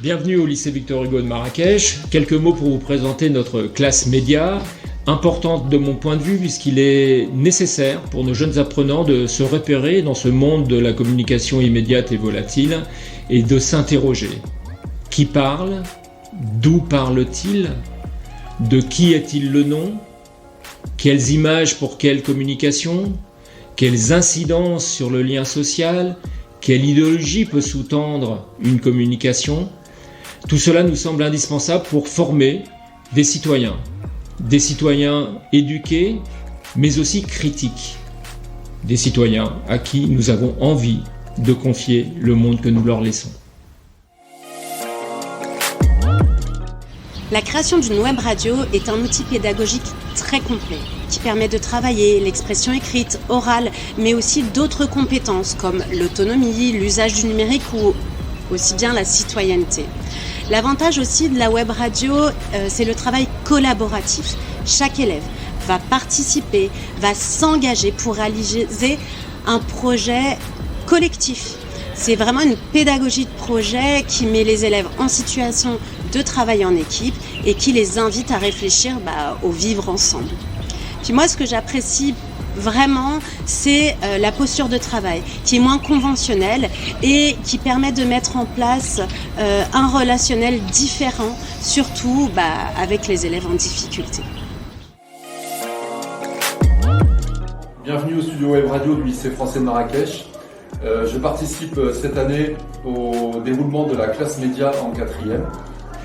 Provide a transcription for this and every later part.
Bienvenue au lycée Victor Hugo de Marrakech. Quelques mots pour vous présenter notre classe média, importante de mon point de vue puisqu'il est nécessaire pour nos jeunes apprenants de se repérer dans ce monde de la communication immédiate et volatile et de s'interroger. Qui parle ? D'où parle-t-il ? De qui est-il le nom ? Quelles images pour quelle communication ? Quelles incidences sur le lien social ? Quelle idéologie peut sous-tendre une communication ? Tout cela nous semble indispensable pour former des citoyens éduqués, mais aussi critiques, des citoyens à qui nous avons envie de confier le monde que nous leur laissons. La création d'une web radio est un outil pédagogique très complet qui permet de travailler l'expression écrite, orale, mais aussi d'autres compétences comme l'autonomie, l'usage du numérique ou aussi bien la citoyenneté. L'avantage aussi de la web radio, c'est le travail collaboratif. Chaque élève va participer, va s'engager pour réaliser un projet collectif. C'est vraiment une pédagogie de projet qui met les élèves en situation de travailler en équipe et qui les invite à réfléchir au vivre ensemble. Puis moi, ce que j'apprécie vraiment, c'est la posture de travail qui est moins conventionnelle et qui permet de mettre en place un relationnel différent, surtout avec les élèves en difficulté. Bienvenue au studio web radio du lycée français de Marrakech. Je participe cette année au déroulement de la classe média en 4e.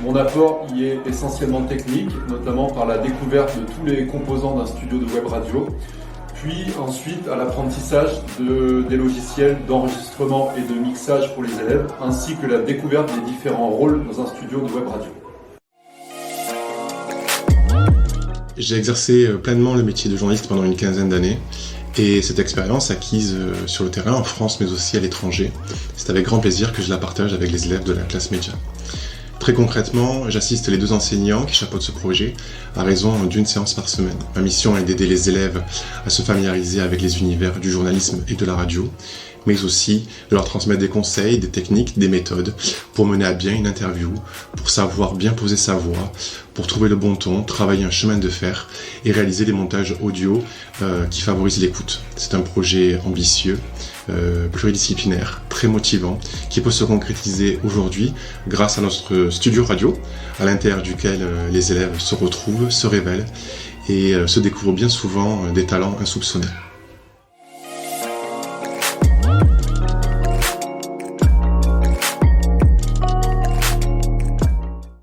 Mon apport y est essentiellement technique, notamment par la découverte de tous les composants d'un studio de web radio, puis ensuite à l'apprentissage des logiciels d'enregistrement et de mixage pour les élèves, ainsi que la découverte des différents rôles dans un studio de web radio. J'ai exercé pleinement le métier de journaliste pendant une quinzaine d'années. Et cette expérience acquise sur le terrain en France mais aussi à l'étranger, c'est avec grand plaisir que je la partage avec les élèves de la classe média. Très concrètement, j'assiste les 2 enseignants qui chapeautent ce projet à raison d'1 séance par semaine. Ma mission est d'aider les élèves à se familiariser avec les univers du journalisme et de la radio, mais aussi de leur transmettre des conseils, des techniques, des méthodes pour mener à bien une interview, pour savoir bien poser sa voix, pour trouver le bon ton, travailler un chemin de fer et réaliser des montages audio qui favorisent l'écoute. C'est un projet ambitieux, pluridisciplinaire, très motivant, qui peut se concrétiser aujourd'hui grâce à notre studio radio, à l'intérieur duquel les élèves se retrouvent, se révèlent et se découvrent bien souvent des talents insoupçonnés.